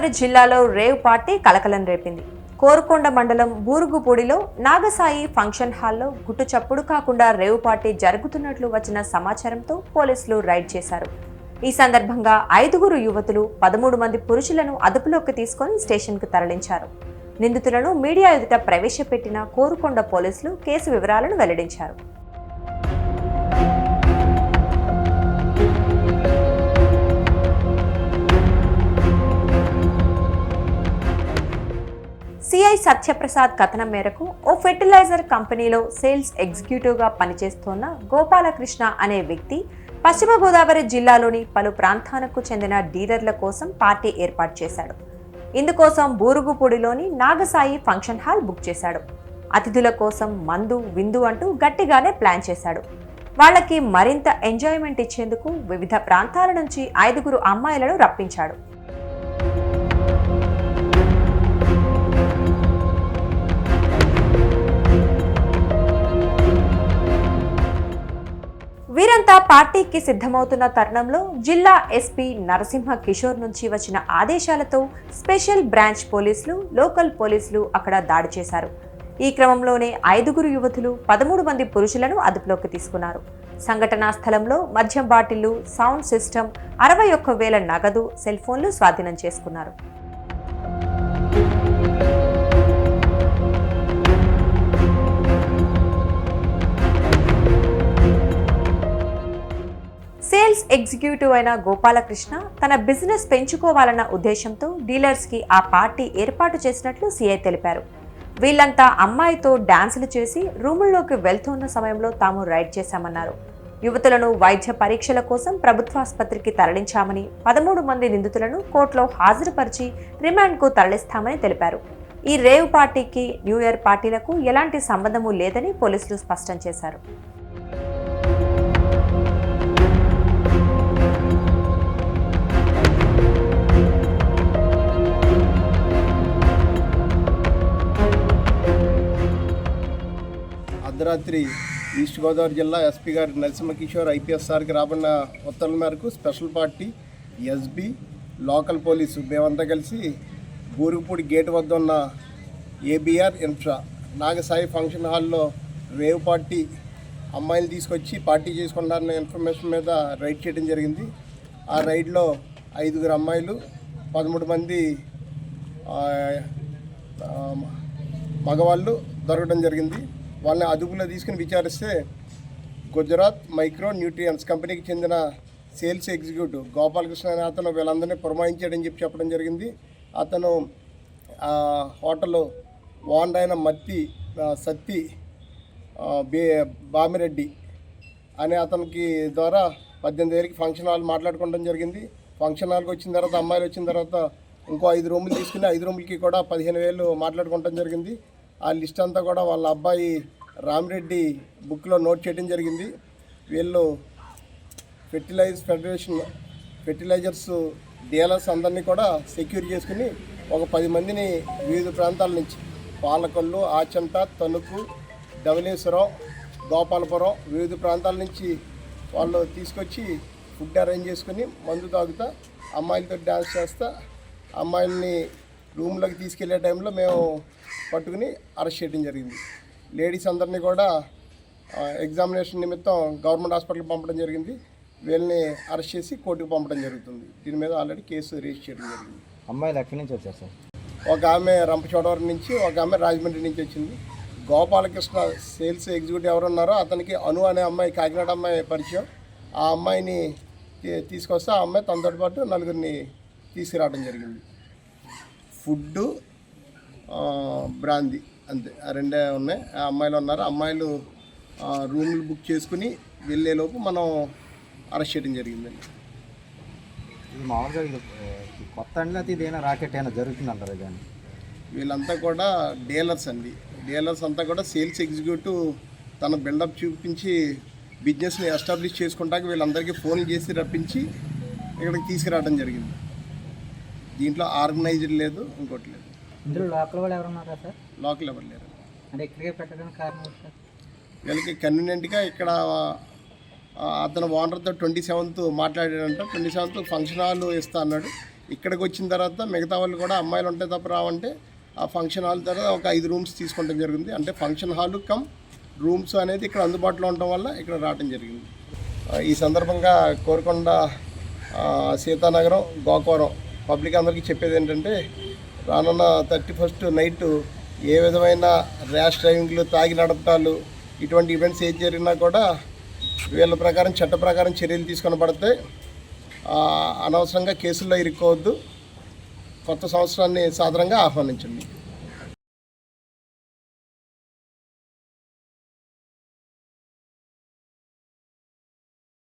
గోదావరి జిల్లాలో rave party కలకలం రేపింది. కోరుకొండ మండలం బూరుగుపూడిలో నాగసాయి ఫంక్షన్ హాల్లో గుట్టు చప్పుడు కాకుండా రేవ్ పార్టీ జరుగుతున్నట్లు వచ్చిన సమాచారంతో పోలీసులు రైడ్ చేశారు. ఈ సందర్భంగా 5 యువతులు 13 మంది పురుషులను అదుపులోకి తీసుకుని స్టేషన్కు తరలించారు. నిందితులను మీడియా ఎదుట ప్రవేశపెట్టిన కోరుకొండ పోలీసులు కేసు వివరాలను వెల్లడించారు. సిఐ సత్యప్రసాద్ కథనం మేరకు ఓ ఫెర్టిలైజర్ కంపెనీలో సేల్స్ ఎగ్జిక్యూటివ్గా పనిచేస్తోన్న గోపాలకృష్ణ అనే వ్యక్తి పశ్చిమ గోదావరి జిల్లాలోని పలు ప్రాంతాలకు చెందిన డీలర్ల కోసం పార్టీ ఏర్పాటు చేశాడు. ఇందుకోసం బూరుగుపూడిలోని నాగసాయి ఫంక్షన్ హాల్ బుక్ చేశాడు. అతిథుల కోసం మందు విందు అంటూ గట్టిగానే ప్లాన్ చేశాడు. వాళ్ళకి మరింత ఎంజాయ్మెంట్ ఇచ్చేందుకు వివిధ ప్రాంతాల నుంచి 5 అమ్మాయిలను రప్పించాడు. వీరంతా పార్టీకి సిద్ధమవుతున్న తరుణంలో జిల్లా ఎస్పీ నరసింహ కిషోర్ నుంచి వచ్చిన ఆదేశాలతో స్పెషల్ బ్రాంచ్ పోలీసులు, లోకల్ పోలీసులు అక్కడ దాడి చేశారు. ఈ క్రమంలోనే 5 యువతులు 13 మంది పురుషులను అదుపులోకి తీసుకున్నారు. సంఘటనా స్థలంలో మద్యం బాటిళ్లు, సౌండ్ సిస్టమ్, 61,000 నగదు, సెల్ ఫోన్లు స్వాధీనం చేసుకున్నారు. సేల్స్ ఎగ్జిక్యూటివ్ అయిన గోపాలకృష్ణ తన బిజినెస్ పెంచుకోవాలన్న ఉద్దేశంతో డీలర్స్కి ఆ పార్టీ ఏర్పాటు చేసినట్లు సిఐ తెలిపారు. వీళ్లంతా అమ్మాయితో డాన్సులు చేసి రూముల్లోకి వెళ్తున్న సమయంలో తాము రైడ్ చేశామన్నారు. యువతులను వైద్య పరీక్షల కోసం ప్రభుత్వాసుపత్రికి తరలించామని, 13 మంది నిందితులను కోర్టులో హాజరుపరిచి రిమాండ్కు తరలిస్తామని తెలిపారు. ఈ రేవ్ పార్టీకి న్యూ ఇయర్ పార్టీలకు ఎలాంటి సంబంధమూ లేదని పోలీసులు స్పష్టం చేశారు. అర్ధరాత్రి ఈస్ట్ గోదావరి జిల్లా ఎస్పీ గారి నరసింహ కిషోర్ ఐపీఎస్ సార్కి రాబడిన ఉత్తర్వుల మేరకు special party, SB, local police మేమంతా కలిసి బూరుగుపూడి గేట్ వద్ద ఉన్న ఏబిఆర్ ఇన్ఫ్రా నాగసాయి ఫంక్షన్ హాల్లో రేవ్ పార్టీ అమ్మాయిలు తీసుకొచ్చి పార్టీ చేసుకుంటారన్న ఇన్ఫర్మేషన్ మీద రైడ్ చేయడం జరిగింది. ఆ రైడ్లో 5 అమ్మాయిలు, 13 మంది మగవాళ్ళు దొరకడం జరిగింది. వాళ్ళని అదుపులో తీసుకుని విచారిస్తే గుజరాత్ మైక్రో న్యూట్రియన్స్ కంపెనీకి చెందిన సేల్స్ ఎగ్జిక్యూటివ్ గోపాలకృష్ణ అనే అతను వీళ్ళందరినీ పురమాయించాడని చెప్పడం జరిగింది. అతను హోటల్ ఓనర్ అయిన సత్తి బామిరెడ్డి అనే అతనికి ద్వారా 18,000కి ఫంక్షన్ హాల్ మాట్లాడుకోవడం జరిగింది. ఫంక్షన్ హాల్కి వచ్చిన తర్వాత అమ్మాయిలు వచ్చిన తర్వాత ఇంకో 5 రూములు తీసుకుని 5 రూములకి కూడా 15,000 మాట్లాడుకోవడం జరిగింది. ఆ లిస్ట్ అంతా కూడా వాళ్ళ అబ్బాయి రామిరెడ్డి బుక్లో నోట్ చేయడం జరిగింది. వీళ్ళు ఫెర్టిలైజర్స్ డీలర్స్ అందరినీ కూడా సెక్యూర్ చేసుకుని ఒక 10 మందిని వివిధ ప్రాంతాల నుంచి పాలకొల్లు, ఆచంట, తణుకు, ధవళేశ్వరం, గోపాలపురం వివిధ ప్రాంతాల నుంచి వాళ్ళు తీసుకొచ్చి ఫుడ్ అరేంజ్ చేసుకుని మందు తాగుతా అమ్మాయిలతో డ్యాన్స్ చేస్తా అమ్మాయిల్ని రూమ్లోకి తీసుకెళ్లే టైంలో మేము పట్టుకుని అరెస్ట్ చేయడం జరిగింది. లేడీస్ అందరినీ కూడా ఎగ్జామినేషన్ నిమిత్తం గవర్నమెంట్ హాస్పిటల్కి పంపడం జరిగింది. వీళ్ళని అరెస్ట్ చేసి కోర్టుకు పంపడం జరుగుతుంది. దీని మీద ఆల్రెడీ కేసు రిజిస్టర్ చేయడం జరిగింది. అమ్మాయిలు ఎక్కడి నుంచి వచ్చారు సార్? ఒక ఆమె రంపచోడవరం నుంచి, ఒక ఆమె రాజమండ్రి నుంచి వచ్చింది. గోపాలకృష్ణ సేల్స్ ఎగ్జిక్యూటివ్ ఎవరున్నారో అతనికి అను అనే అమ్మాయి, కాకినాడ అమ్మాయి పరిచయం. ఆ అమ్మాయిని తీసుకొస్తే ఆ అమ్మాయి తనతో పాటు 4 తీసుకురావడం జరిగింది. ఫుడ్డు, బ్రాందీ అంతే, ఆ 2 ఉన్నాయి. ఆ అమ్మాయిలు ఉన్నారు. అమ్మాయిలు రూములు బుక్ చేసుకుని వెళ్ళేలోపు మనం అరెస్ట్ చేయడం జరిగిందండి. ఇది మామూలుగా ఇది కొత్త అండి, అది ఇదేనా రాకెట్ అయినా జరుగుతుందంటారు కానీ? వీళ్ళంతా కూడా డీలర్స్ అండి. డీలర్స్ అంతా కూడా సేల్స్ ఎగ్జిక్యూటివ్ తన బిల్డప్ చూపించి బిజినెస్ని ఎస్టాబ్లిష్ చేసుకుంటాక వీళ్ళందరికీ ఫోన్లు చేసి రప్పించి ఇక్కడికి తీసుకురావడం జరిగింది. దీంట్లో ఆర్గనైజ్డ్ లేదు, ఇంకోటి లేదు. ఇందులో లోకల్ వాళ్ళు ఎవరు ఉన్నారా సార్? లోకల్ ఎవరు లేరు. అంటే ఇక్కడికే పెట్టడానికి కారణం సార్? వీళ్ళకి కన్వీనియంట్గా ఇక్కడ అతను ఓనర్తో 27th మాట్లాడాడంట. 27th ఫంక్షన్ హాల్ ఇస్తా అన్నాడు. ఇక్కడికి వచ్చిన తర్వాత మిగతా వాళ్ళు కూడా అమ్మాయిలు ఉంటే తప్ప రావంటే ఆ ఫంక్షన్ హాల్ తర్వాత ఒక 5 రూమ్స్ తీసుకోవడం జరిగింది. అంటే ఫంక్షన్ హాలు కమ్ రూమ్స్ అనేది ఇక్కడ అందుబాటులో ఉండటం వల్ల ఇక్కడ రావడం జరిగింది. ఈ సందర్భంగా కోరుకొండ, సీతానగరం, గోకవరం పబ్లిక్ అందరికీ చెప్పేది ఏంటంటే రానున్న 31st నైట్ ఏ విధమైన ర్యాష్ డ్రైవింగ్లు, తాగి నడపటాలు, ఇటువంటి ఈవెంట్స్ ఏది జరిగినా కూడా వీళ్ళ ప్రకారం చట్ట ప్రకారం చర్యలు తీసుకొని పడతాయి. అనవసరంగా కేసుల్లో ఇరుక్కోవద్దు. కొత్త సంవత్సరాన్ని సాధారణంగా ఆహ్వానించండి.